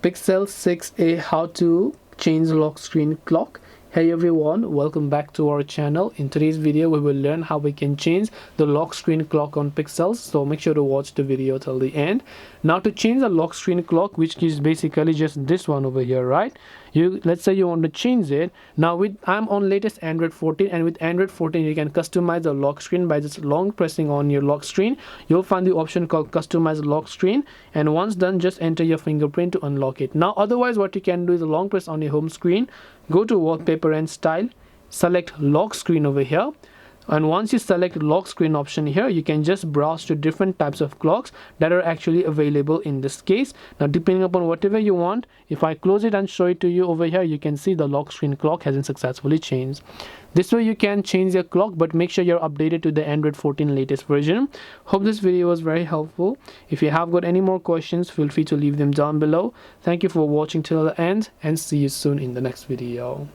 Pixel 6a, how to change lock screen clock. Hey everyone, welcome back to our channel. In today's video we will learn how we can change the lock screen clock on Pixels, so make sure to watch the video till the end. Now to change the lock screen clock, which is basically just this one over here, right? Let's say you want to change it. Now I'm on latest Android 14, and with Android 14 you can customize the lock screen by just long pressing on your lock screen. You'll find the option called customize lock screen, and once done just enter your fingerprint to unlock it. Now otherwise what you can do is a long press on your home screen, go to wallpaper and style, select lock screen over here, and once you select lock screen option here, you can just browse to different types of clocks that are actually available in this case. Now depending upon whatever you want, if I close it and show it to you over here, you can see the lock screen clock has been successfully changed. This way you can change your clock, but make sure you're updated to the Android 14 latest version. Hope this video was very helpful. If you have got any more questions, feel free to leave them down below. Thank you for watching till the end, and see you soon in the next video.